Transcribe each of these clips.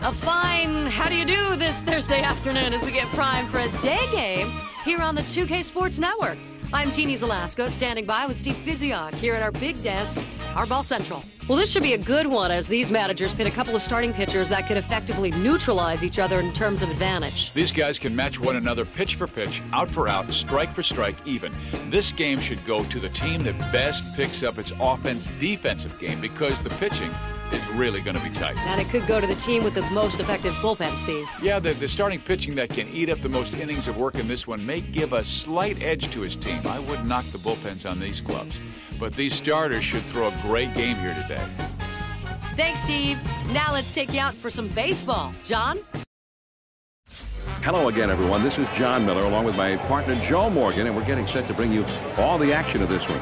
A fine how do you do this Thursday afternoon as we get primed for a day game here on the 2K Sports Network. I'm Jeannie Zelasco, standing by with Steve Physiok here at our big desk, Hardball Central. Well, this should be a good one as these managers pit a couple of starting pitchers that could effectively neutralize each other in terms of advantage. These guys can match one another pitch for pitch, out for out, strike for strike, even. This game should go to the team that best picks up its offense-defensive game because the pitching is really going to be tight. And it could go to the team with the most effective bullpen, Steve. Yeah, the starting pitching that can eat up the most innings of work in this one may give a slight edge to his team. I would knock the bullpens on these clubs. But these starters should throw a great game here today. Thanks, Steve. Now let's take you out for some baseball. John? Hello again, everyone. This is John Miller along with my partner Joe Morgan, and we're getting set to bring you all the action of this one.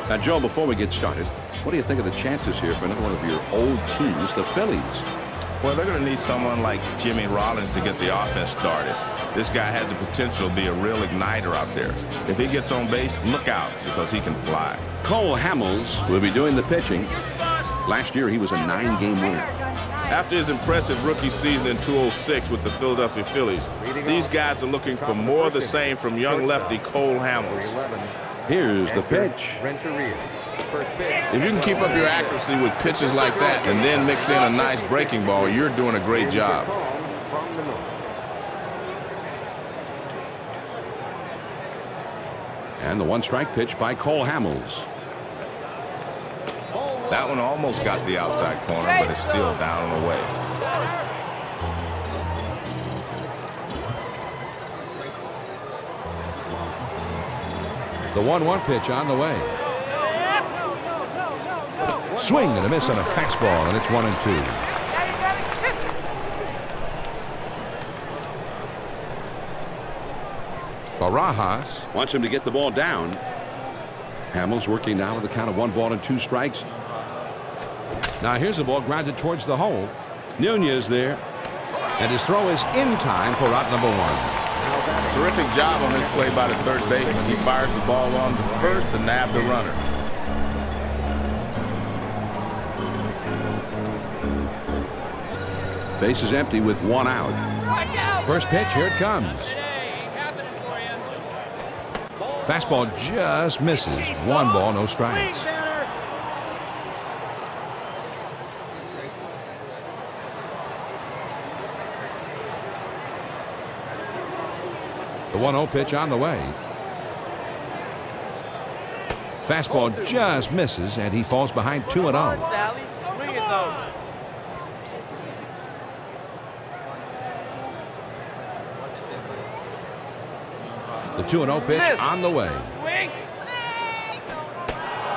Now, Joe, before we get started, what do you think of the chances here for another one of your old teams, the Phillies? Well, they're going to need someone like Jimmy Rollins to get the offense started. This guy has the potential to be a real igniter out there. If he gets on base, look out, because he can fly. Cole Hamels will be doing the pitching. Last year, he was a 9-game winner. After his impressive rookie season in 2006 with the Philadelphia Phillies, these guys are looking for more of the same from young lefty Cole Hamels. Here's the pitch. If you can keep up your accuracy with pitches like that and then mix in a nice breaking ball, you're doing a great job. And the one-strike pitch by Cole Hamels. That one almost got the outside corner, but it's still down and away. The 1-1 pitch on the way. Swing and a miss on a fastball, and it's 1-2. Barajas wants him to get the ball down. Hamels working now with a count of 1-2 strikes. Now here's the ball grounded towards the hole. Nunez there, and his throw is in time for out number 1. Terrific job on this play by the third baseman. He fires the ball on to first to nab the runner. Base is empty with 1 out. First pitch, here it comes. Fastball just misses. 1 ball, no strikes. The 1-0 pitch on the way. Fastball just misses, and he falls behind 2-0. The 2-0 pitch on the way.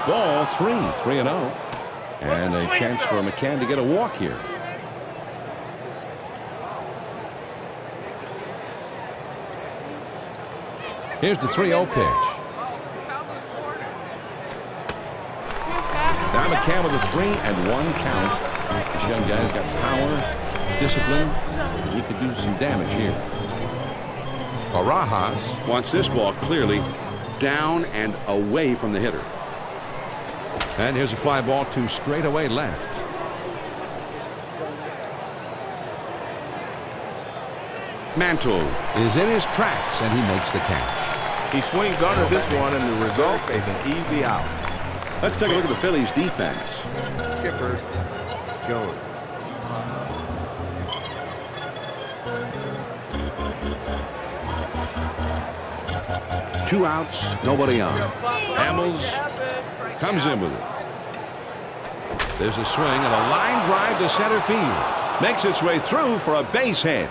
Ball 3-0. And a chance for McCann to get a walk here. Here's the 3-0 pitch. Now McCann with a 3-1 count. This young guy's got power, discipline. He could do some damage here. Barajas wants this ball clearly down and away from the hitter. And here's a fly ball to straightaway left. Mantle is in his tracks, and he makes the catch. He swings under this one, and the result is an easy out. Let's take a look at the Phillies' defense. Chipper Jones. Two outs, nobody on. Hamels comes in with it. There's a swing and a line drive to center field. Makes its way through for a base hit.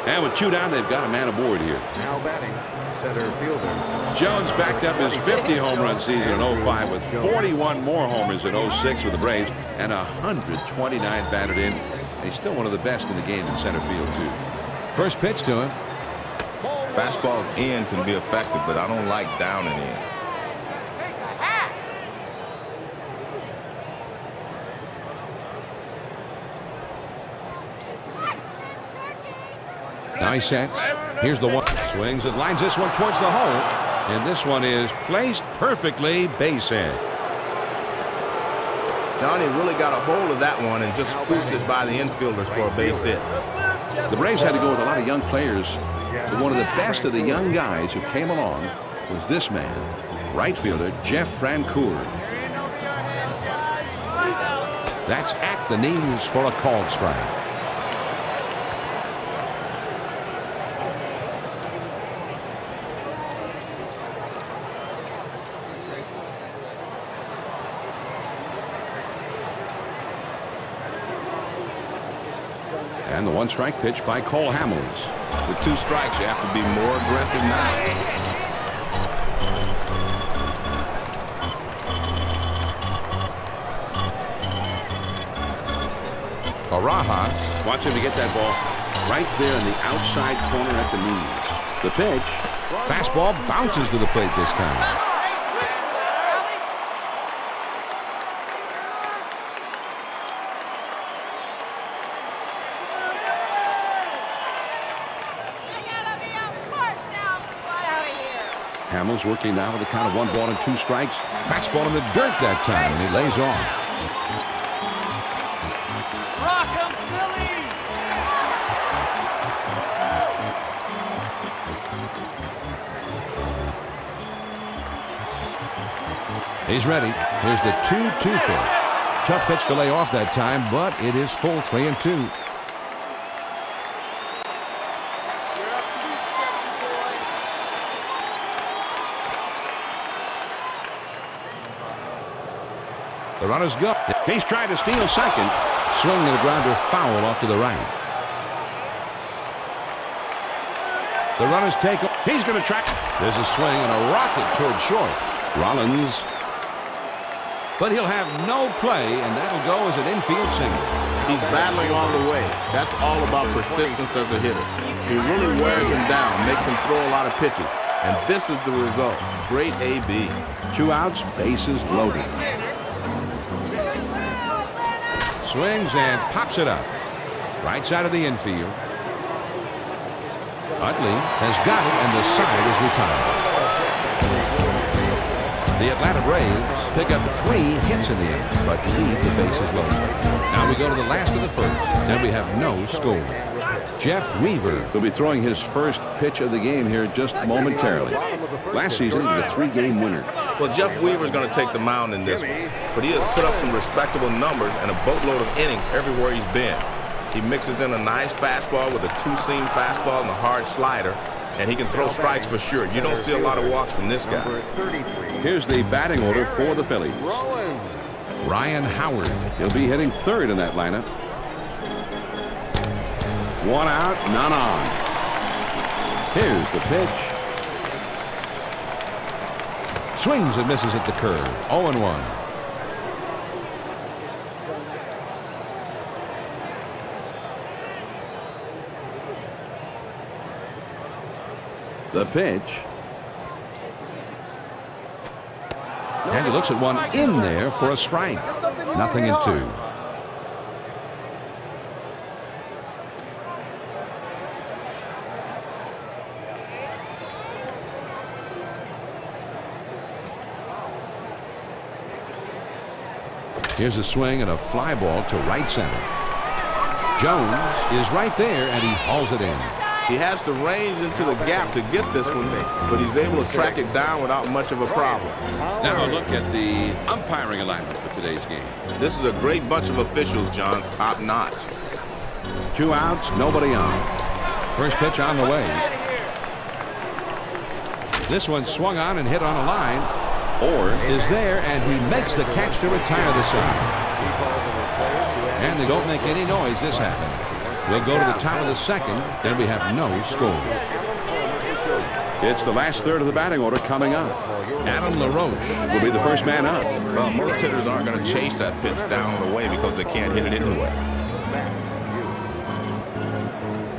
And with 2 down, they've got a man aboard here. Now batting, center fielder. Jones backed up his 50 home run season in 05 with 41 more homers in 06 with the Braves and 129 batted in. And he's still one of the best in the game in center field, too. First pitch to him. Fastball in can be effective, but I don't like down and in. Now he sets. Here's the one. Swings and lines this one towards the hole. And this one is placed perfectly, base hit. Johnny really got a hold of that one and just scoots it by the infielders for a base hit. The Braves had to go with a lot of young players, but one of the best of the young guys who came along was this man, right fielder Jeff Francoeur. That's at the knees for a called strike. And the one-strike pitch by Cole Hamels. With 2 strikes, you have to be more aggressive now. Barajas wants him to get that ball right there in the outside corner at the knees. The pitch, fastball bounces to the plate this time. Hamels working now with a count of 1 ball and 2 strikes. Fastball in the dirt that time, and he lays off. Rock 'em, Phillies! He's ready. Here's the 2-2 pitch. Tough pitch to lay off that time, but it is full 3-2. The runner's go. He's trying to steal second. Swing and a grounder foul off to the right. The runners take. He's going to track. There's a swing and a rocket toward short. Rollins. But he'll have no play, and that'll go as an infield single. He's battling all the way. That's all about persistence as a hitter. He really wears him down, makes him throw a lot of pitches. And this is the result. Great AB. 2 outs, bases loaded. Swings and pops it up. Right side of the infield. Utley has got it, and the side is retired. The Atlanta Braves pick up 3 hits in the inning, but leave the bases loaded. Now we go to the last of the first, and we have no score. Jeff Weaver will be throwing his first pitch of the game here just momentarily. Last season, he was a 3-game winner. Well, Jeff Weaver's going to take the mound in this one, but he has put up some respectable numbers and a boatload of innings everywhere he's been. He mixes in a nice fastball with a 2-seam fastball and a hard slider, and he can throw strikes for sure. You don't see a lot of walks from this guy. Here's the batting order for the Phillies. Ryan Howard. He'll be hitting third in that lineup. 1 out, none on. Here's the pitch. Swings and misses at the curve. 0-1. The pitch. And he looks at one in there for a strike. 0-2. Here's a swing and a fly ball to right center. Jones is right there, and he hauls it in. He has to range into the gap to get this one, but he's able to track it down without much of a problem. Now a look at the umpiring alignment for today's game. This is a great bunch of officials, John, top notch. 2 outs, nobody on. First pitch on the way. This one swung on and hit on a line. Orr is there, and he makes the catch to retire the side. And they don't make any noise. This happened. We'll go to the top of the second, then we have no score. It's the last third of the batting order coming up. Adam LaRoche will be the first man up. Well, most hitters aren't going to chase that pitch down the way because they can't hit it anyway.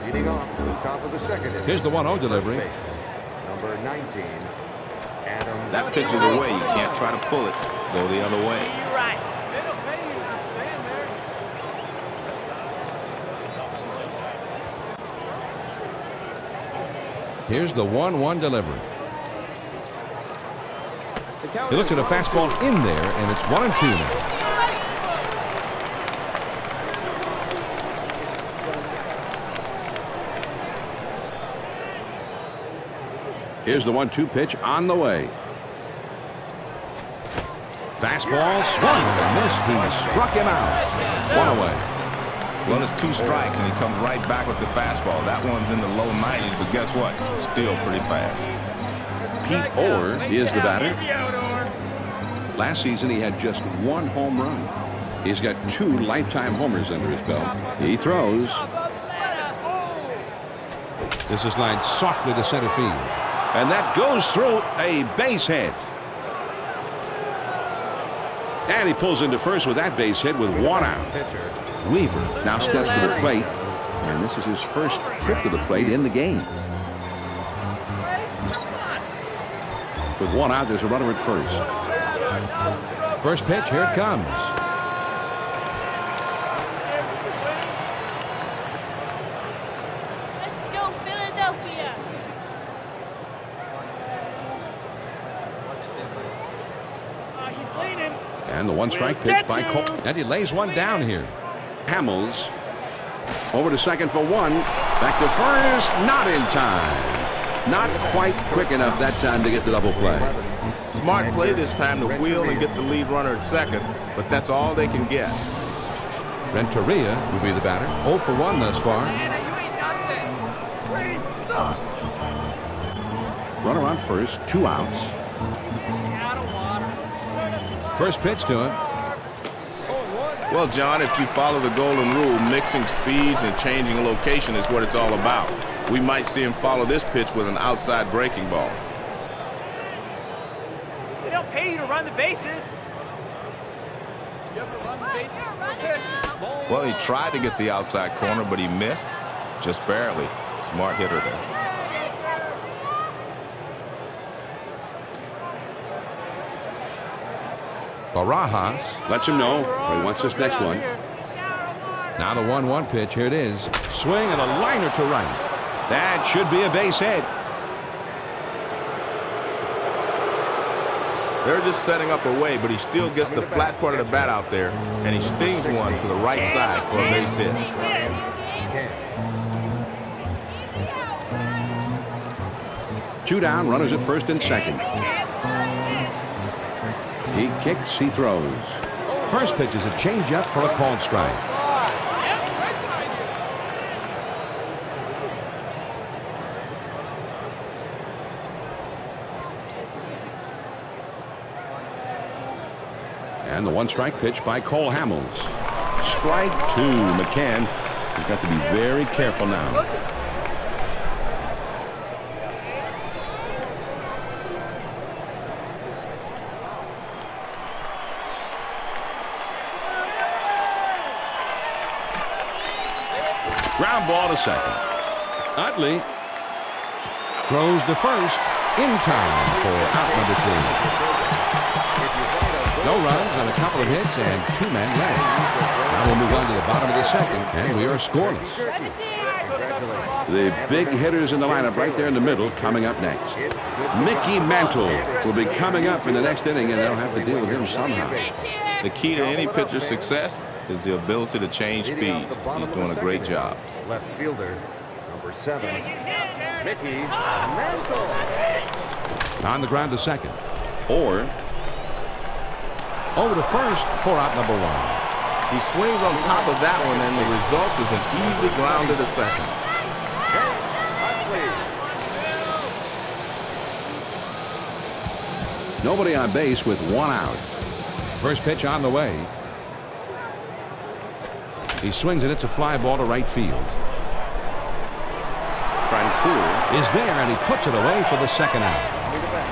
Leading off to the top of the second. Here's the 1-0 delivery. Number 19. Adam. That pitch is away. You can't try to pull it. Go the other way. Right. Here's the 1-1 delivery. He looks at a fastball in there, and it's 1-2 now. Here's the 1-2 pitch on the way. Fastball swung and missed. He struck him out. 1 away. Well, it's 2 strikes, and he comes right back with the fastball. That one's in the low 90s, but guess what? Still pretty fast. Pete Orr is the batter. Last season, he had just 1 home run. He's got 2 lifetime homers under his belt. He throws. This is lined softly to center field. And that goes through a base hit. And he pulls into first with that base hit with 1 out. Weaver now steps to the plate, and this is his first trip to the plate in the game. With 1 out, there's a runner at first. First pitch, here it comes. Let's go, Philadelphia. He's leaning. And the 1-strike pitch by Cole. And he lays one down here. Hamels over to second for 1. Back to first. Not in time. Not quite quick enough that time to get the double play. Smart play this time to wheel and get the lead runner at second, but that's all they can get. Renteria will be the batter. 0 for 1 thus far. Runner on first. 2 outs. First pitch to him. Well, John, if you follow the golden rule, mixing speeds and changing location is what it's all about. We might see him follow this pitch with an outside breaking ball. They don't pay you to run the bases. Well, he tried to get the outside corner, but he missed. Just barely. Smart hitter there. Barajas lets him know he wants this next one. Now the 1-1 pitch. Here it is. Swing and a liner to right. That should be a base hit. They're just setting up a way, but he still gets the flat part of the bat out there, and he stings one to the right side for a base hit. 2 down, runners at first and second. He kicks, he throws. First pitch is a changeup for a called strike. And the 1-strike pitch by Cole Hamels. Strike 2. McCann has got to be very careful now. Ground ball to second. Utley throws to first in time for out number 2. No runs and a couple of hits and 2 men left. Now we'll move on to the bottom of the second, and we are scoreless. The big hitters in the lineup right there in the middle coming up next. Mickey Mantle will be coming up in the next inning, and they'll have to deal with him somehow. The key to any pitcher's success is the ability to change speeds. He's doing a great job. Left fielder, number 7, Mickey Mantle. On the ground to second. Or over to first for out number 1. He swings on top of that one, and the result is an easy grounder to second. Nobody on base with 1 out. First pitch on the way. He swings and it's a fly ball to right field. Francoeur is there and he puts it away for the second out.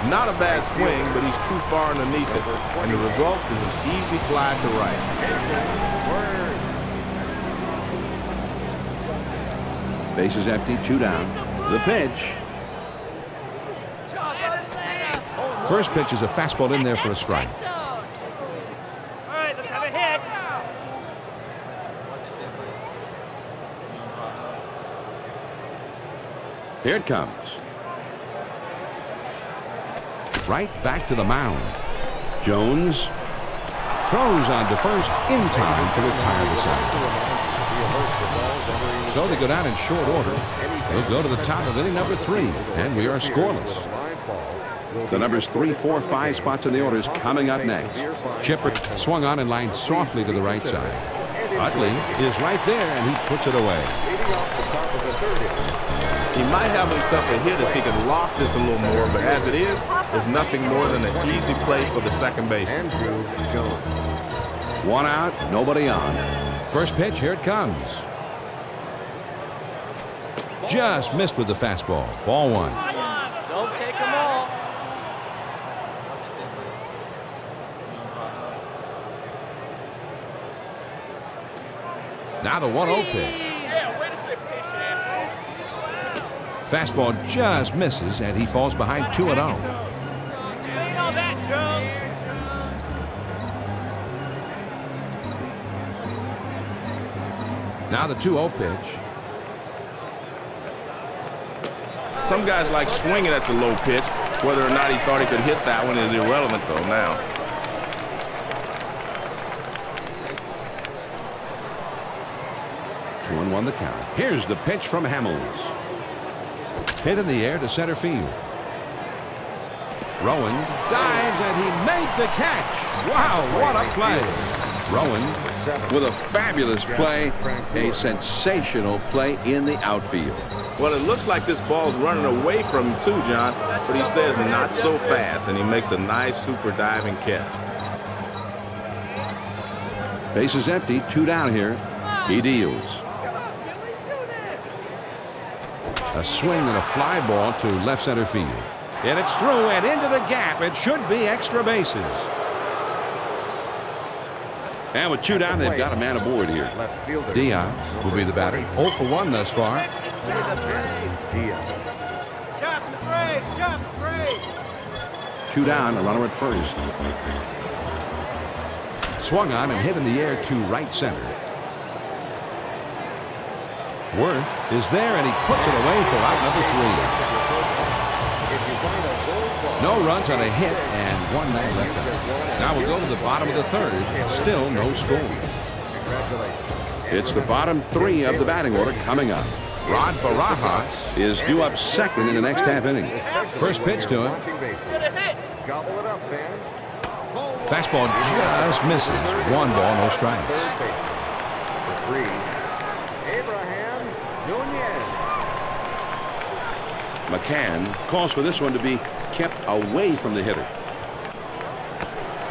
Not a bad swing, but he's too far underneath it, and the result is an easy fly to right. Base is empty, 2 down. The pitch. First pitch is a fastball in there for a strike. All right, let's have a hit. Here it comes. Right back to the mound. Jones throws on to first in time to retire the side. So they go down in short order. We'll go to the top of inning number 3, and we are scoreless. The numbers 3, 4, 5 spots in the order is coming up next. Chipper swung on and lined softly to the right side. Utley is right there, and he puts it away. He might have himself a hit if he could loft this a little more, but as it is, it's nothing more than an easy play for the second baseman. One out, nobody on. First pitch, here it comes. Just missed with the fastball. Ball one. Don't take them all. Now the 1-0 pitch. Fastball just misses, and he falls behind 2-0. Ain't all that, Jones. Now the 2-0 pitch. Some guys like swinging at the low pitch. Whether or not he thought he could hit that one is irrelevant, though, now. 2-1 the count. Here's the pitch from Hamels. Hit in the air to center field. Rowan dives, and he made the catch. Wow, what a play. Rowan with a fabulous play, a sensational play in the outfield. Well, it looks like this ball's running away from him too, John, but he says not so fast, and he makes a nice super diving catch. Base is empty, 2 down here. He deals. A swing and a fly ball to left center field. And it's through and into the gap. It should be extra bases. And with 2 down, they've got a man aboard here. Diaz will be the batter. 0 for 1 thus far. Chop the break, chop the break. 2 down, a runner at first. Swung on and hit in the air to right center. Worth is there, and he puts it away for out number 3. No runs on a hit, and 1 man left out. Now we'll go to the bottom of the 3rd. Still no score. It's the bottom 3 of the batting order coming up. Rod Barajas is due up second in the next half inning. First pitch to him. Fastball just misses. 1 ball, no strikes. McCann calls for this one to be kept away from the hitter.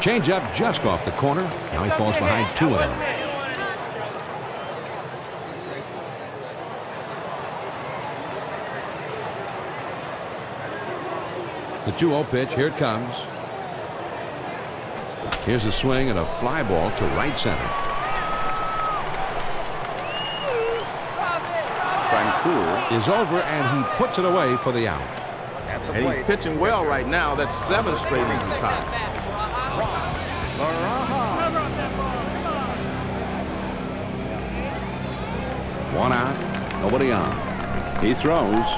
Change up just off the corner. Now he falls behind 2-0. The 2-0 pitch. Here it comes. Here's a swing and a fly ball to right center. Francoeur is over, and he puts it away for the out. And he's pitching well right now. That's 7 straight he's retired. 1 out, nobody on. He throws.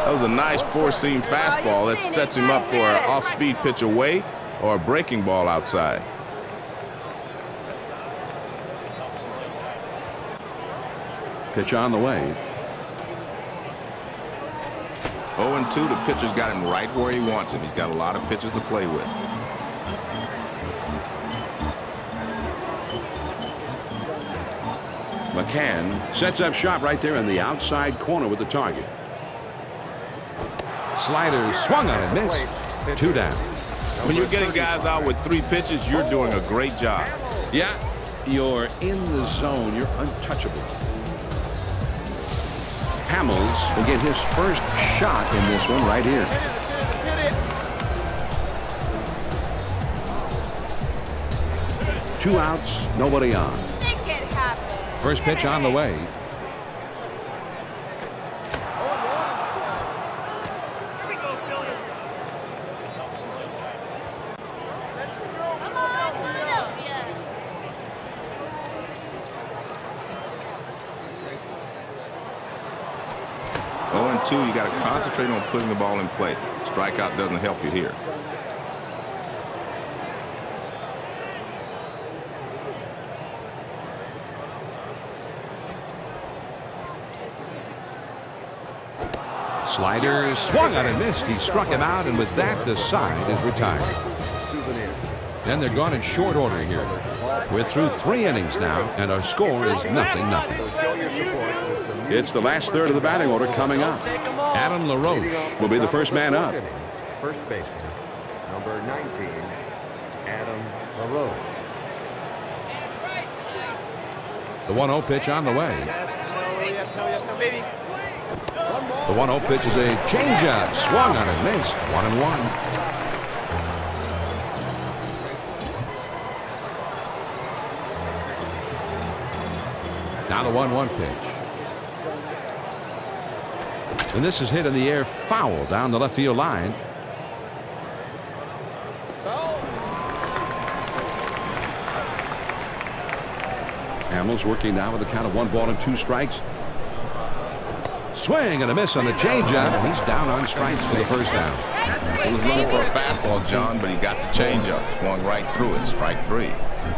That was a nice 4-seam fastball that sets him up for an off-speed pitch away or a breaking ball outside. Pitch on the way. 0-2, the pitcher's got him right where he wants him. He's got a lot of pitches to play with. McCann sets up shop right there in the outside corner with the target. Slider swung on and missed. 2 down. When you're getting guys out with 3 pitches, you're doing a great job. Yeah, you're in the zone. You're untouchable. Hamels will get his first shot in this one right here. Two outs, nobody on. First pitch on the way. You got to concentrate on putting the ball in play. Strikeout doesn't help you here. Slider swung on and missed. He struck him out, and with that, the side is retired. And they're gone in short order here. We're through 3 innings now, and our score is 0-0. It's the last third of the batting order coming up. Adam LaRoche will be the first man up. First baseman, number 19, Adam LaRoche. The 1-0 pitch on the way. Yes, no, baby. The 1-0 pitch is a changeup. Swung on and missed. 1-1. Now the 1-1 pitch. And this is hit in the air foul down the left field line. Hamels working now with a count of 1-2 strikes. Swing and a miss on the changeup. He's down on strikes for the first down. He was looking for a fastball, John, but he got the changeup. Swung right through it. Strike 3.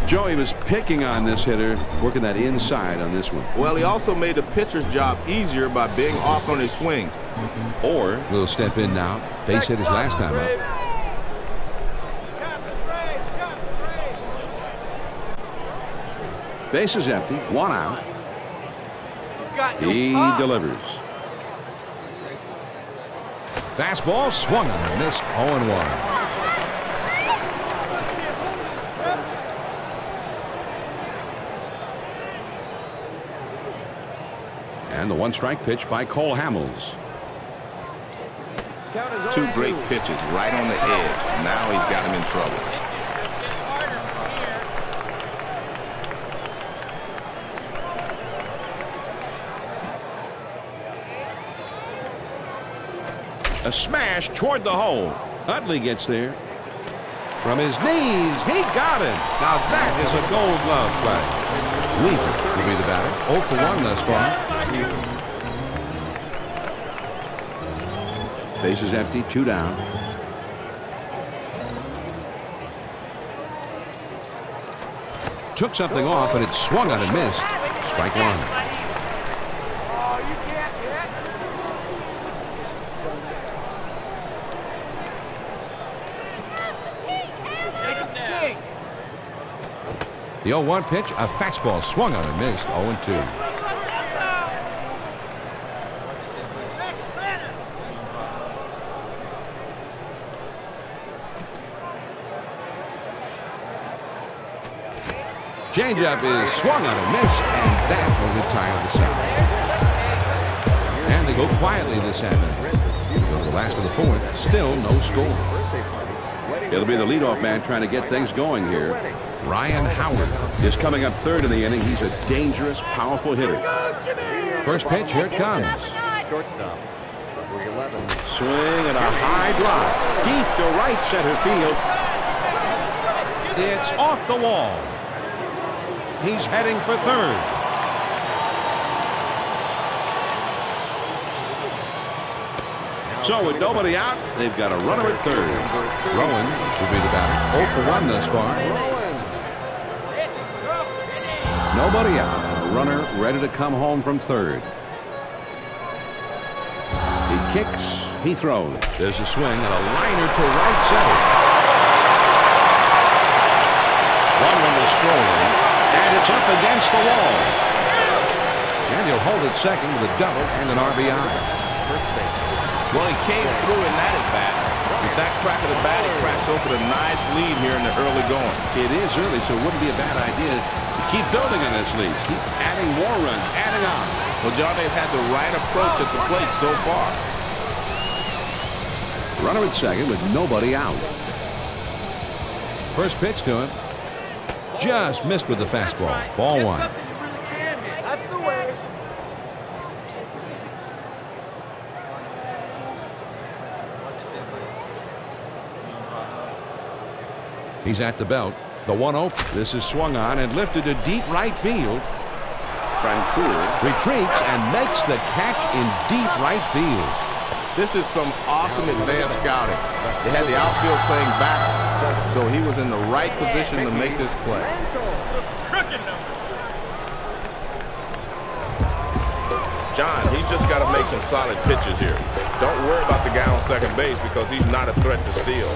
Joey was picking on this hitter, working that inside on this one. Well, he also made the pitcher's job easier by being off on his swing. Or we'll step in now. Base hit his last time up. Base is empty. 1 out. He delivers. Fastball swung on and missed. 0-1. And the 1-strike pitch by Cole Hamels. 2 great pitches right on the edge. Now he's got him in trouble. A smash toward the hole. Utley gets there. From his knees, he got it. Now that is a Gold Glove play. Weaver will be the batter. 0 for 1 thus far. Base is empty. 2 down. Took something off, and it swung on and missed. Strike 1. The 0-1 pitch, a fastball swung on and missed. 0-2. Changeup is swung on and missed, and that will retire the side. And they go quietly this inning. The last of the 4th, still no score. It'll be the leadoff man trying to get things going here. Ryan Howard is coming up 3rd in the inning. He's a dangerous, powerful hitter. First pitch, here it comes. Shortstop, number 11. Swing and a high drive. Deep to right center field. It's off the wall. He's heading for 3rd. So with nobody out, they've got a runner at 3rd. Rowan will be the batter. 0 for 1 thus far. Nobody out, and a runner ready to come home from 3rd. He kicks, he throws. There's a swing and a liner to right center. 1-1 to Stroll, and it's up against the wall. And he'll hold it second with a double and an RBI. Well, he came through in that at bat. With that crack of the bat, he cracks open a nice lead here in the early going. It is early, so it wouldn't be a bad idea to keep building on this lead. Keep adding more runs, adding on. Well, John, they've had the right approach at the plate so far. Runner at second with nobody out. First pitch to him. Just missed with the fastball. Ball 1. That's the way. He's at the belt. The 1-0. This is swung on and lifted to deep right field. Francoeur Retreats and makes the catch in deep right field. This is some awesome advanced scouting. They had the outfield playing back, so he was in the right position to make this play. John, he's just got to make some solid pitches here. Don't worry about the guy on second base because he's not a threat to steal.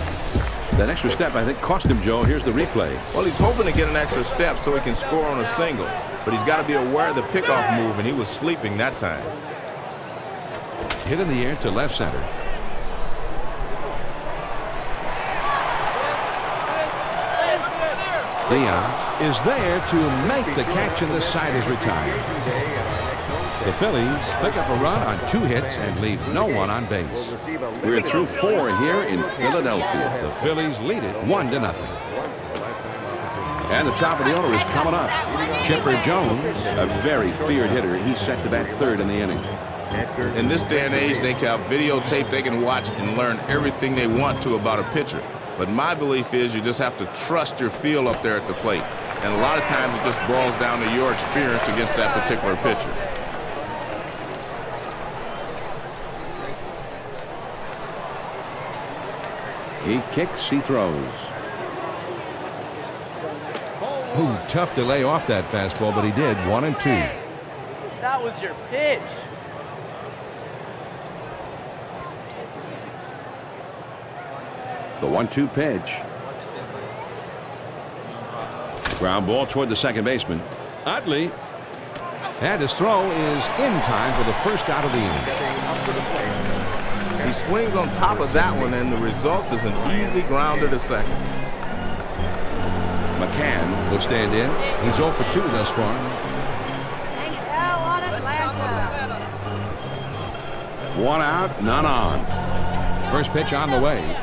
That extra step, I think, cost him, Joe. Here's the replay. Well, he's hoping to get an extra step so he can score on a single. But he's got to be aware of the pickoff move, and he was sleeping that time. Hit in the air to left center. Leon is there to make the catch, and the side is retired. The Phillies pick up a run on 2 hits and leave no one on base. We're through 4 here in Philadelphia. The Phillies lead it 1-0. And the top of the order is coming up. Chipper Jones, A very feared hitter. He's set to bat third in the inning. In this day and age, they can have videotape they can watch and learn everything they want to about a pitcher. But my belief is you just have to trust your feel up there at the plate. And a lot of times it just boils down to your experience against that particular pitcher. he kicks, he throws. Ooh, tough to lay off that fastball, but he did. 1-2. That was your pitch. The 1-2 pitch. Ground ball toward the second baseman. Utley. And his throw is in time for the first out of the inning. He swings on top of that one, and the result is an easy grounder to second. McCann will stand in. He's 0 for 2 thus far. Hell on Atlanta. 1 out, none on. First pitch on the way.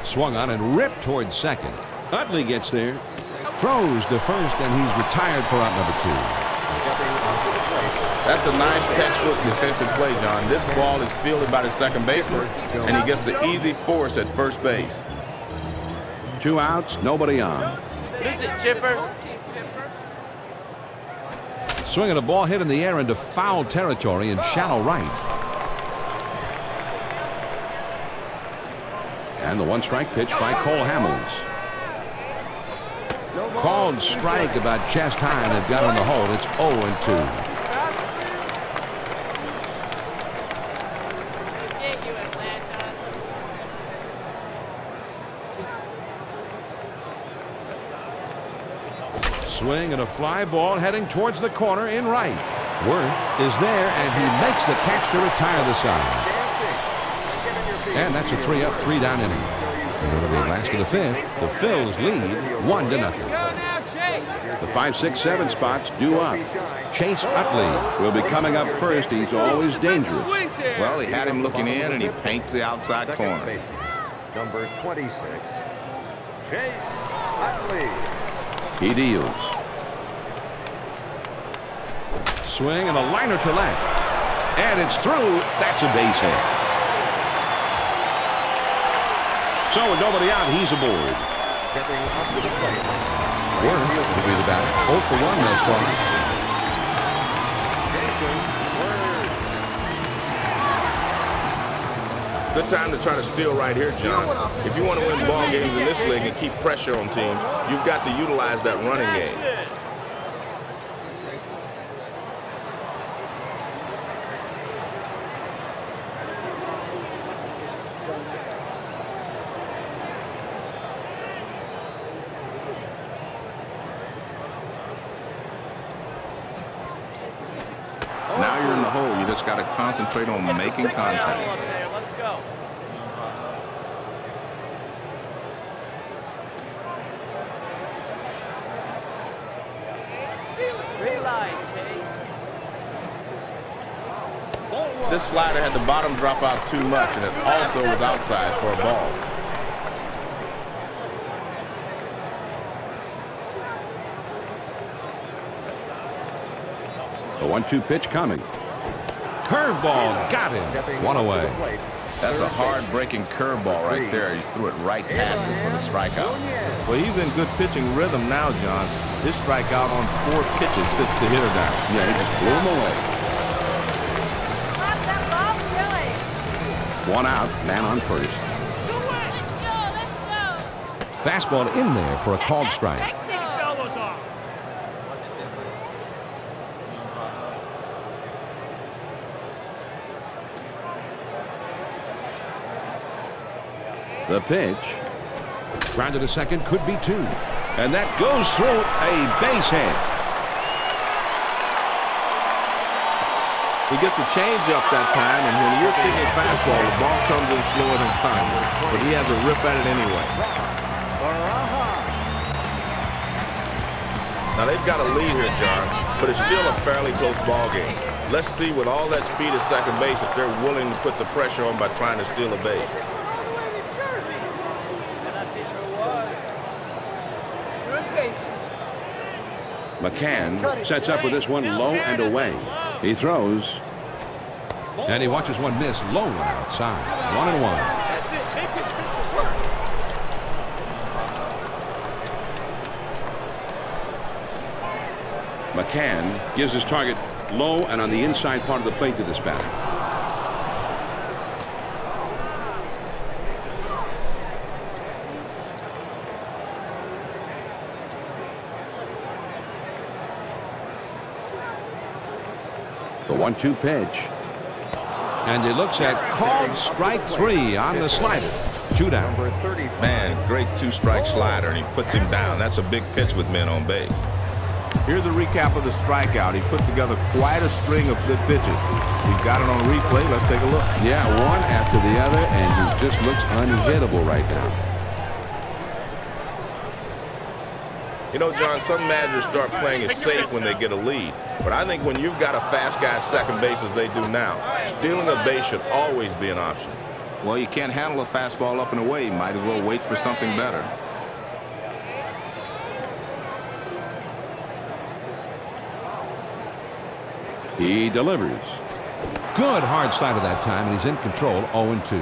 Swung on and ripped towards second. Utley gets there. Throws to first, and he's retired for out number 2. That's a nice textbook defensive play, John. This ball is fielded by the second baseman, and he gets the easy force at first base. 2 outs, nobody on. Listen, Chipper. Swinging a ball hit in the air into foul territory in shallow right. And the 1-strike pitch by Cole Hamels. Called strike about chest high, and they've got on the hold. It's 0-2. Get you, Atlanta. Swing and a fly ball heading towards the corner in right. Worth is there, and he makes the catch to retire the side. And that's a 3-up, 3-down inning. And it'll be last of the 5th. The Phils lead 1-0. The 5, 6, 7 spots due up. Chase Utley will be coming up first. He's always dangerous. Well, he had him looking in, and he paints the outside corner. Number 26, Chase Utley. He deals. Swing and a liner to left. And it's through. That's a base hit. So with nobody out, he's aboard. Stepping up to the plate. Worth will be the batter. 0 for 1 thus far. Good time to try to steal right here, John. If you want to win ball games in this league and keep pressure on teams, you've got to utilize that running game. Now you're in the hole. You just got to concentrate on making contact. Let's go. This slider had the bottom drop out too much, and it also was outside for a ball. The 1-2 pitch coming. Curveball got him. 1 away. That's a hard-breaking curveball right there. He threw it right past him for the strikeout. Well, he's in good pitching rhythm now, John. His strikeout on 4 pitches sits the hitter down. Yeah, he just blew him away. 1 out, man on first. Let's go. Fastball in there for a called strike. The pitch. Grounded to second, could be two. And that goes through a base hit. He gets a changeup that time, and when you're thinking fastball, the ball comes in slower than time. But he has a rip at it anyway. Now they've got a lead here, John, but it's still a fairly close ball game. Let's see with all that speed at second base if they're willing to put the pressure on by trying to steal a base. McCann sets up with this one low and away. He throws. And he watches one miss low and outside. 1-1. McCann gives his target low and on the inside part of the plate to this batter. The 1-2 pitch. And he looks at called strike three on the slider. 2 down. Man, great 2-strike slider, and he puts him down. That's a big pitch with men on base. Here's a recap of the strikeout. He put together quite a string of good pitches. We've got it on replay. Let's take a look. Yeah, one after the other, and he just looks unhittable right now. You know, John, some managers start playing it safe when they get a lead. But I think when you've got a fast guy at second base as they do now, stealing a base should always be an option. Well, you can't handle a fastball up and away. You might as well wait for something better. He delivers. Good hard slider that time, and he's in control. 0-2.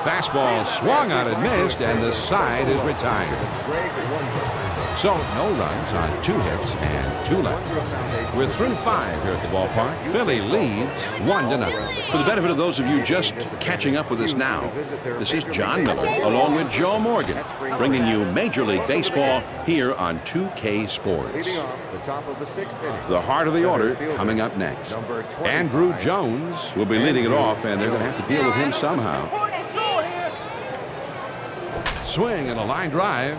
Fastball swung on and missed, and the side is retired. So no runs on 2 hits and 2 left. We're through 5 here at the ballpark. Philly leads 1-0. For the benefit of those of you just catching up with us now, this is John Miller along with Joe Morgan, bringing you Major League Baseball here on 2K Sports. The heart of the order coming up next. Andrew Jones will be leading it off, and they're going to have to deal with him somehow. Swing and a line drive.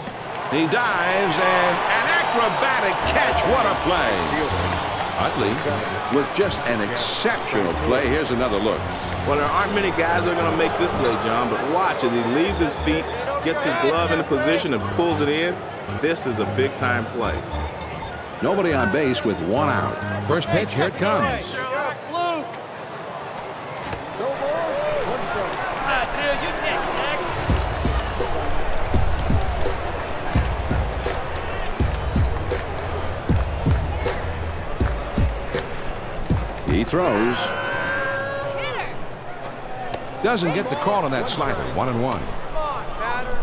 He dives, and an acrobatic catch. What a play. Utley with just an exceptional play. Here's another look. Well, there aren't many guys that are going to make this play, John, but watch as he leaves his feet, gets his glove into position, and pulls it in. This is a big-time play. Nobody on base with 1 out. First pitch, here it comes. He throws. Doesn't get the call on that slider. 1-1. Come on, batter.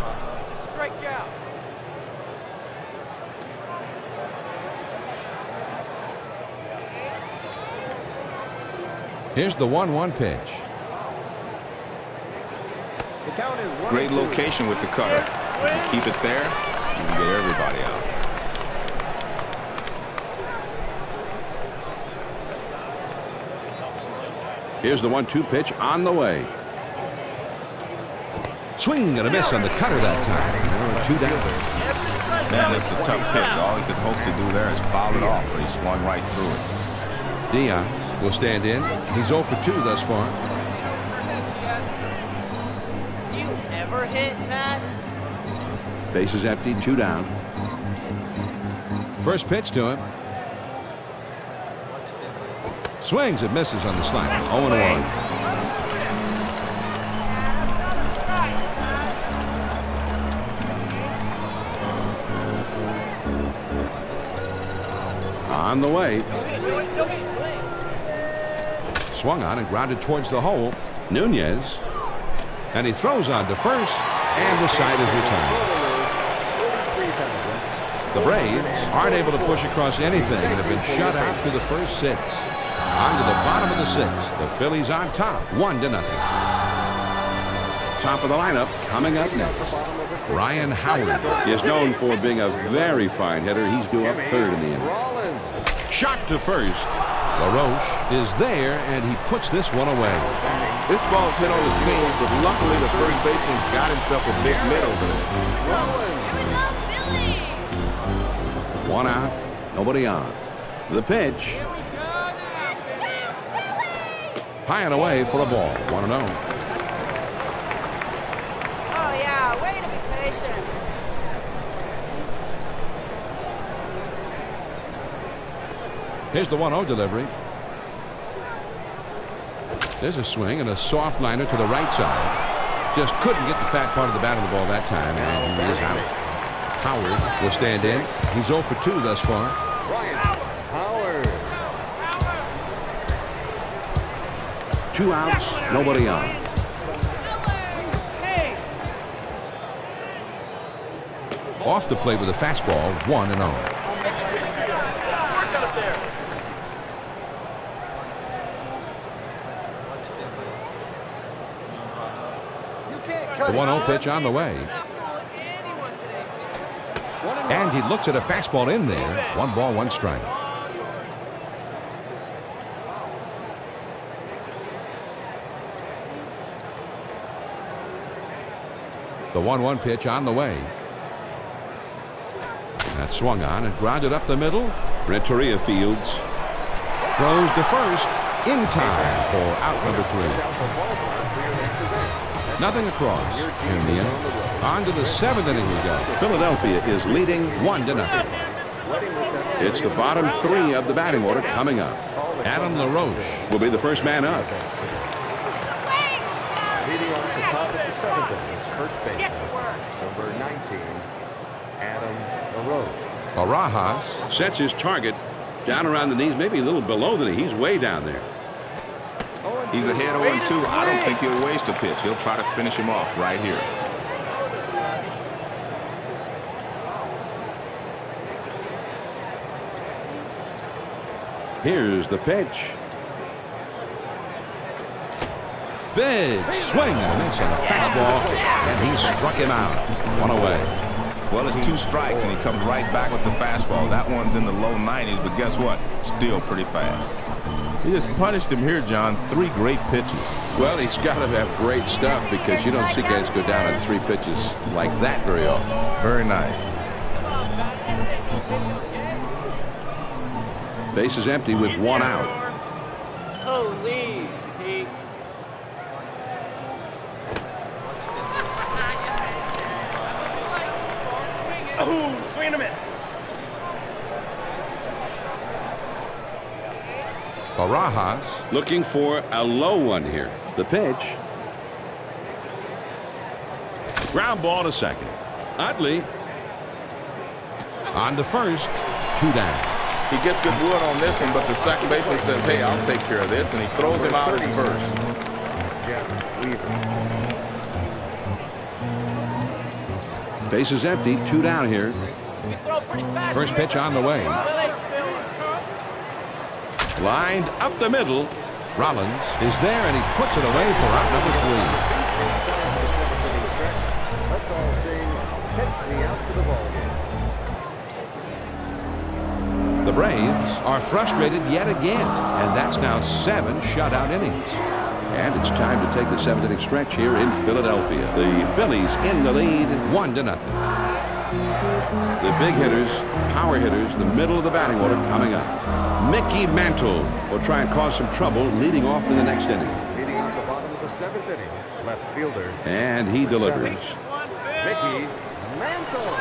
Strike out. Here's the 1-1 pitch. Great location with the cutter. If you keep it there, you can get everybody out. Here's the 1-2 pitch on the way. Swing and a miss on the cutter that time. 2 down. Man, it's a tough pitch. All he could hope to do there is foul it off, but he swung right through it. Dion will stand in. He's 0 for 2 thus far. Do you ever hit, Matt? Base is empty. 2 down. First pitch to him. Swings and misses on the slider. 0-1. On the way. Swung on and grounded towards the hole. Nunez. And he throws on to first. And the side is retired. The Braves aren't able to push across anything and have been shut out through the first 6. On to the bottom of the 6th. The Phillies on top, 1-0. top of the lineup coming up next. Ryan Howard is known for being a very fine hitter. He's due up third in the inning. Shot to first. LaRoche is there, and he puts this one away. This ball's hit on the seams, but luckily the first baseman's got himself a big mitt over there. One out, nobody on. The pitch. High and away for a ball. 1-0. Oh, yeah. Way to be patient. Here's the 1-0 delivery. There's a swing and a soft liner to the right side. Just couldn't get the fat part of the bat of the ball that time, and he is out. Howard will stand in. He's 0 for 2 thus far. Howard. 2 outs, nobody on. Off the plate with a fastball, 1-0. The 1-0 pitch on the way. And he looks at a fastball in there. 1 ball, 1 strike. The 1-1 pitch on the way. That swung on and grounded up the middle. Renteria fields. Throws to first in time for out number 3. Nothing across in the inning. On to the 7th inning we go. Philadelphia is leading 1-0. It's the bottom 3 of the batting order coming up. Adam LaRoche will be the first man up. Leading off the top of the 7th inning, first baseman, number 19, Adam LaRoche. Barajas sets his target down around the knees, maybe a little below the knee. He's way down there. He's ahead 0-2. I don't think he'll waste a pitch. He'll try to finish him off right here. Here's the pitch. Big swing and a miss on a fastball, and he struck him out. 1 away. Well, it's 2 strikes, and he comes right back with the fastball. That one's in the low 90s, but guess what? Still pretty fast. He just punished him here, John. 3 great pitches. Well, he's got to have great stuff because you don't see guys go down on 3 pitches like that very often. Very nice. Base is empty with 1 out. Please, Pete. Oh, swing and a miss. Barajas looking for a low one here. The pitch. Ground ball to second. Utley on to first. 2 down. He gets good wood on this one, but the second baseman says, hey, I'll take care of this, and he throws him out at first. Base is empty. 2 down here. First pitch on the way. Lined up the middle. Rollins is there, and he puts it away for out number 3. Let's all sing, "Take Me Out to the Ballgame." The Braves are frustrated yet again, and that's now 7 shutout innings. And it's time to take the 7th inning stretch here in Philadelphia. The Phillies in the lead, 1-0. The big hitters, power hitters, the middle of the batting order coming up. Mickey Mantle will try and cause some trouble leading off to the next inning. Leading off the bottom of the 7th inning, left fielder. And he delivers. Mickey Mantle.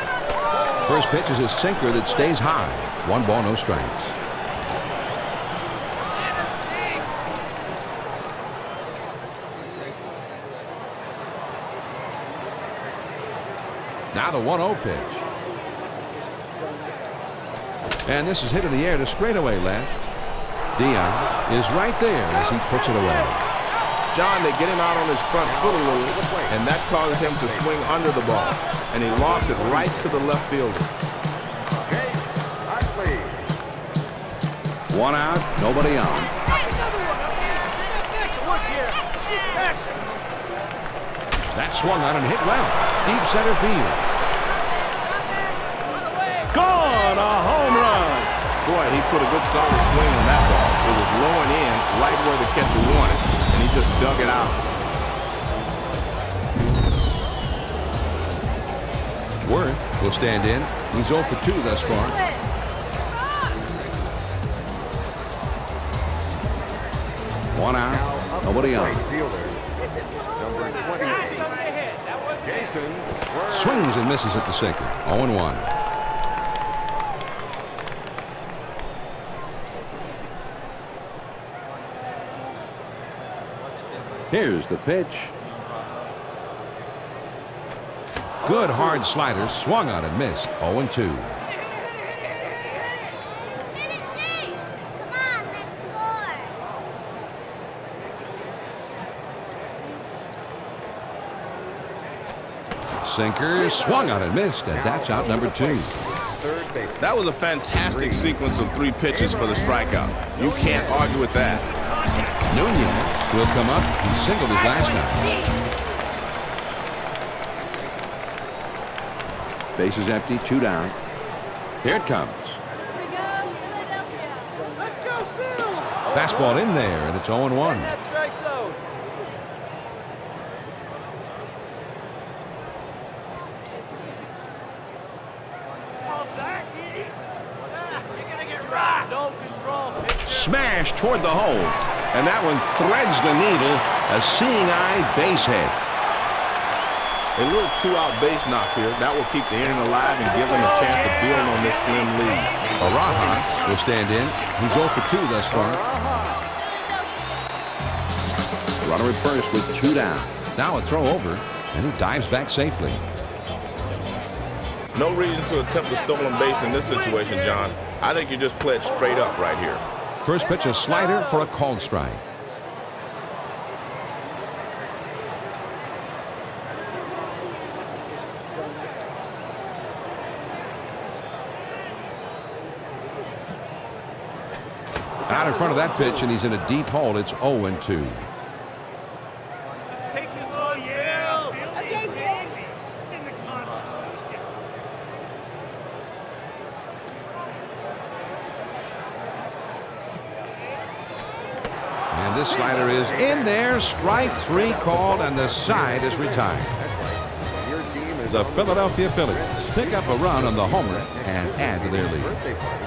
First pitch is a sinker that stays high. 1 ball, no strikes. Now the 1-0 pitch. And this is hit in the air to straightaway left. Dion is right there as he puts it away. John, they get him out on his front foot a little, and that causes him to swing under the ball. And he lofts it right to the left fielder. 1 out, nobody on. That swung on and hit left. Deep center field. Gone! A home run! Boy, he put a good solid swing on that ball. It was low and in, right where the catcher wanted, and he just dug it out. Worth will stand in. He's 0 for 2 thus far. One out. Nobody on. Number 28. Jason. Swings and misses at the sinker. 0-1. Here's the pitch. Good hard slider, swung on and missed. 0-2. Sinker, swung on and missed, and that's out number 2. That was a fantastic sequence of 3 pitches for the strikeout. You can't argue with that. Nunez will come up. He singled his last time. Bases empty, 2 down. Here it comes. Fastball in there, and it's 0-1. Smash toward the hole, and that one threads the needle. A seeing-eye base hit. A little 2-out base knock here. That will keep the inning alive and give them a chance to build on this slim lead. Araha will stand in. He's 0 for 2 thus far. Runner at first with 2 down. Now a throw over, and he dives back safely. No reason to attempt a stolen base in this situation, John. I think you just play it straight up right here. First pitch, a slider for a called strike. Out in front of that pitch, and he's in a deep hole. It's 0-2. And this slider is in there. Strike 3 called, and the side is retired. The Philadelphia Phillies pick up a run on the homer and add to their lead.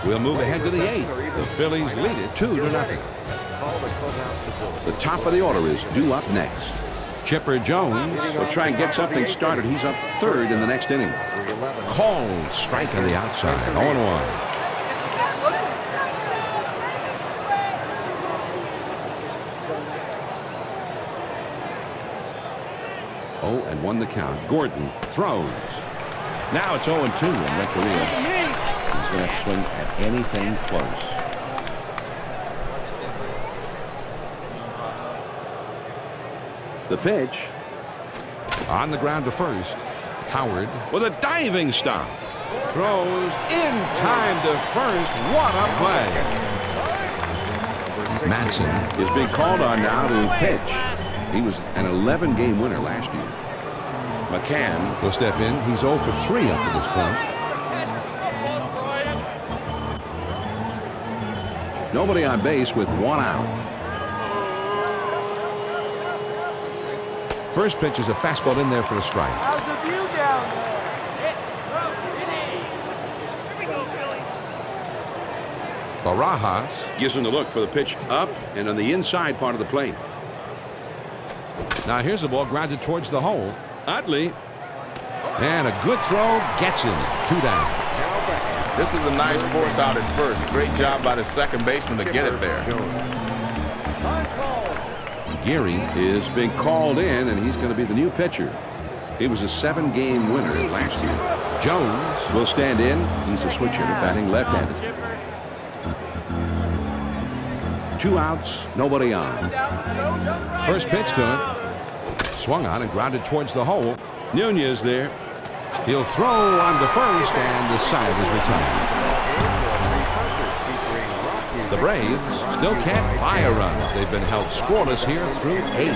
We'll move ahead to the 8th. The Phillies lead it 2-0. The top of the order is due up next. Chipper Jones will try and get something started. He's up 3rd in the next inning. Called strike on the outside. 0-1. And 1 the count. Gordon throws. Now it's 0-2 in Renteria. He's going to have to swing at anything close. The pitch. On the ground to first. Howard with a diving stop. Throws in time to first. What a play. Madsen is being called on now to pitch. He was an 11-game winner last year. McCann will step in. He's 0 for 3 up to this point. Nobody on base with 1 out. First pitch is a fastball in there for a strike. How's the view down there? Barajas gives him the look for the pitch up and on the inside part of the plate. Now here's the ball grounded towards the hole. Utley, and a good throw gets him. 2 down. This is a nice force out at first. Great job by the second baseman to get it there. Geary is being called in, and he's going to be the new pitcher. He was a 7-game winner last year. Jones will stand in. He's a switch hitter batting left-handed. 2 outs, nobody on. First pitch to him. Swung on and grounded towards the hole. Nunez there. He'll throw on to first, and the side is retired. The Braves still can't buy a run. They've been held scoreless here through 8.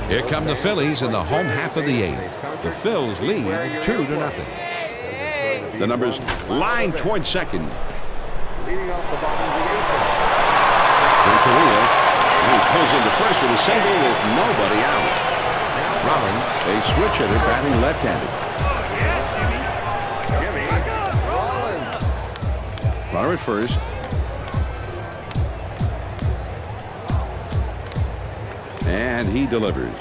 Here come the Phillies in the home half of the 8th. The Phils lead 2-0. The numbers line towards second. Leading off the bottom of the 8th. Renteria, and he pulls into first with a single with nobody out. Rollins, a switch hitter batting left-handed. Jimmy Rollins. Runner at first. And he delivers.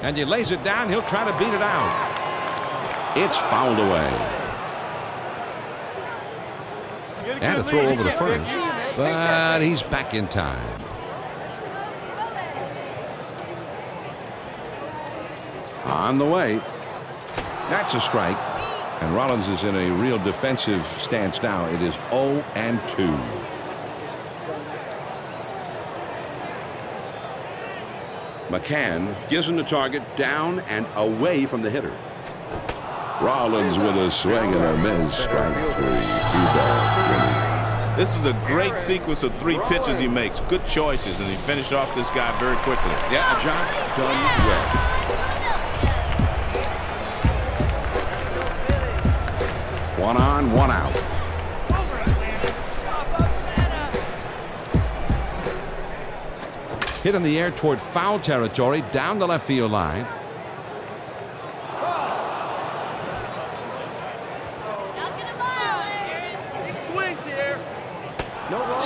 And he lays it down. He'll try to beat it out. It's fouled away. And a throw over the first. But he's back in time. On the way. That's a strike. And Rollins is in a real defensive stance now. It is 0-2. McCann gives him the target down and away from the hitter. Rollins with a swing and a miss. Strike 3. This is a great sequence of 3 pitches he makes. Good choices, and he finished off this guy very quickly. Yeah, a job done well. One on, one out. Hit in the air toward foul territory down the left field line.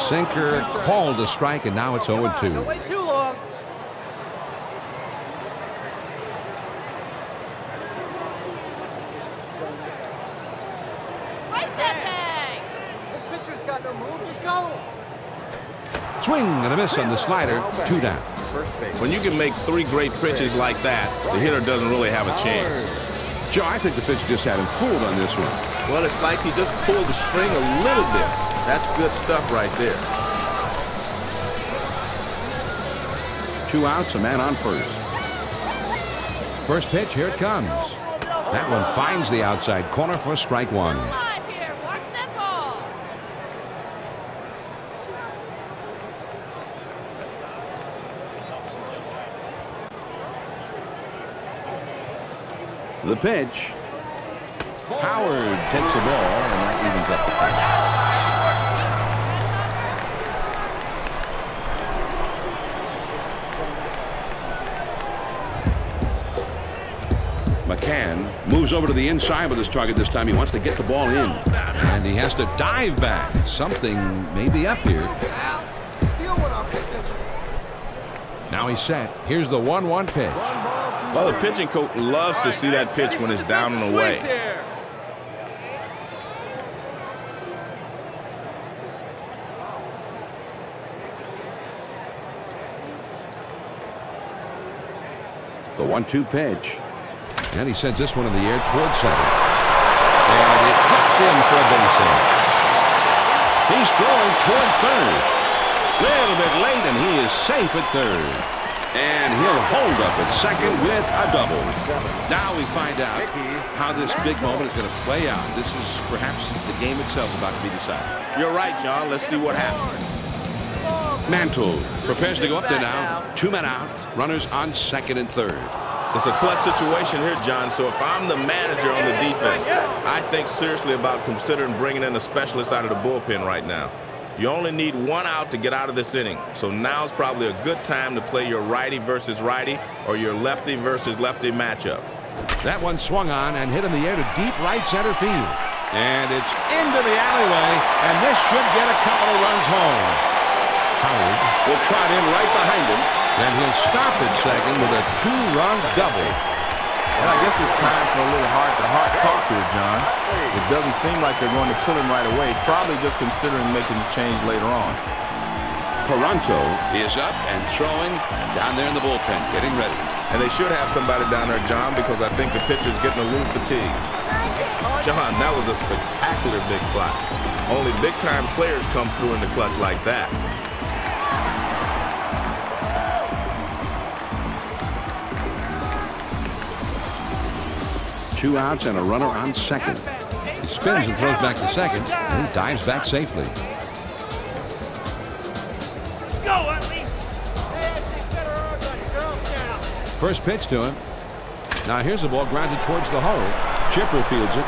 Sinker called a strike, and now it's 0-2. Don't wait too long. This pitcher's got no move. Just go. Swing and a miss on the slider. 2 down. When you can make 3 great pitches like that, the hitter doesn't really have a chance. Joe, I think the pitcher just had him fooled on this one. Well, it's like he just pulled the string a little bit. That's good stuff right there. 2 outs, a man on first. First pitch, here it comes. That one finds the outside corner for strike 1. The pitch. Howard takes the ball, and that evens up the count. McCann moves over to the inside with his target this time. He wants to get the ball in. And he has to dive back. Something may be up here. Now he's set. Here's the 1-1 pitch. Well, the pitching coach loves to see that pitch when it's down and away. The 1-2 pitch. And he sends this one in the air towards second. And it hits in for a base hit. He's throwing toward third. A little bit late, and he is safe at third. And he'll hold up at second with a double. Now we find out how this big moment is going to play out. This is perhaps the game itself about to be decided. You're right, John. Let's see what happens. Mantle prepares to go up there now. 2 men out. Runners on second and third. It's a clutch situation here, John, so if I'm the manager on the defense, I think seriously about considering bringing in a specialist out of the bullpen right now. You only need 1 out to get out of this inning, so now's probably a good time to play your righty versus righty or your lefty versus lefty matchup. That one swung on and hit in the air to deep right center field. And it's into the alleyway, and this should get a couple of runs home. Howard will trot in right behind him, and he'll stop at second with a 2-run double. Well, I guess it's time for a little heart-to-heart talk here, John. It doesn't seem like they're going to pull him right away, probably just considering making the change later on. Toronto is up and throwing down there in the bullpen, getting ready. And they should have somebody down there, John, because I think the pitcher's getting a little fatigued. John, that was a spectacular big fly. Only big-time players come through in the clutch like that. Two outs and a runner on second. He spins and throws back to second, and he dives back safely. Go, Utley. First pitch to him. Now here's the ball grounded towards the hole. Chipper fields it.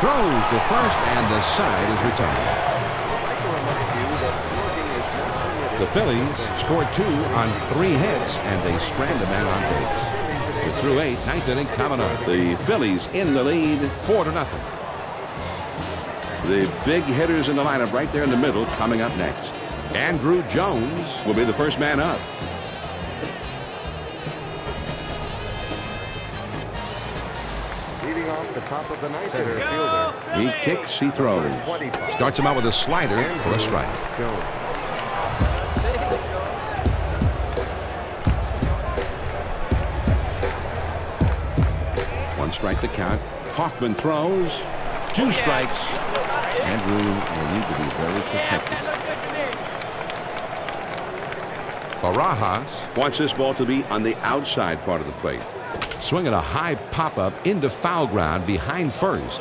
Throws to first, and the side is retired. The Phillies scored 2 on 3 hits, and they strand a man on base. We're through 8, 9th inning coming up. The Phillies in the lead, 4-0. The big hitters in the lineup right there in the middle coming up next. Andrew Jones Will be the first man up. Leading off the top of the ninth, center fielder. He kicks, he throws. starts him out with a slider for a strike. Jones. One strike the count. Hoffman throws. 2 strikes. Andrew will need to be very protected. Barajas Wants this ball to be on the outside part of the plate. swinging a high pop-up into foul ground behind first.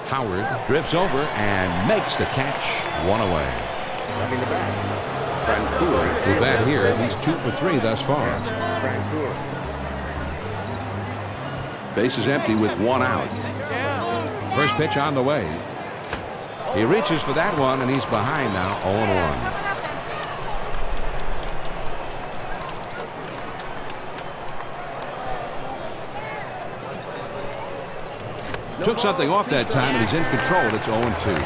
Howard drifts over and makes the catch. 1 away. Having the bat. Francoeur With that here, he's 2 for 3 thus far. Francoeur. Base is empty with 1 out. First pitch on the way. He reaches for that one, and he's behind now, 0-1. Took something off that time, and he's in control. It's 0-2.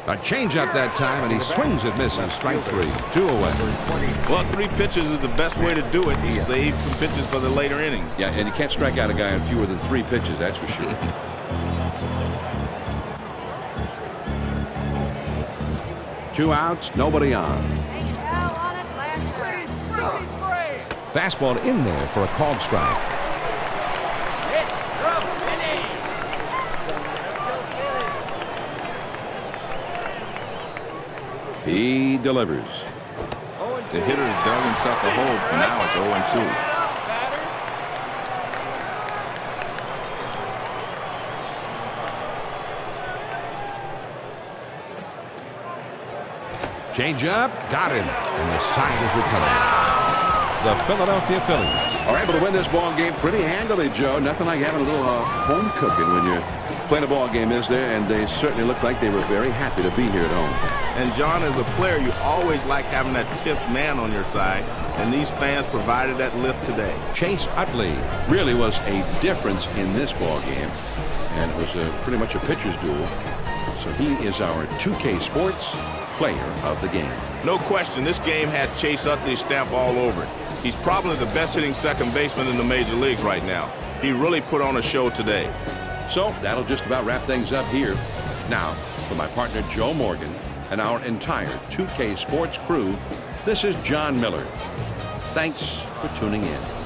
A changeup that time, and he swings it, misses. Strike 3. 2 away. Well, 3 pitches is the best way to do it. He saved some pitches for the later innings. Yeah, and you can't strike out a guy on fewer than 3 pitches, that's for sure. Two outs, nobody on. Fastball in there for a called strike. He delivers. The hitter's dug himself a hole. Now it's 0-2. Change up, got him, and the side is retired. The Philadelphia Phillies Are able to win this ball game pretty handily, Joe. Nothing like having a little home cooking when you're playing a ball game, is there? And they certainly looked like they were very happy to be here at home. And John, as a player, you always like having that 10th man on your side, and these fans provided that lift today. Chase Utley really was a difference in this ball game, and it was pretty much a pitcher's duel. So he is our 2K Sports Player of the Game. No question, this game had Chase Utley's stamp all over it. He's probably the best hitting second baseman in the major leagues right now. He really put on a show today. So that'll just about wrap things up here. Now, for my partner Joe Morgan and our entire 2K Sports crew, this is John Miller. Thanks for tuning in.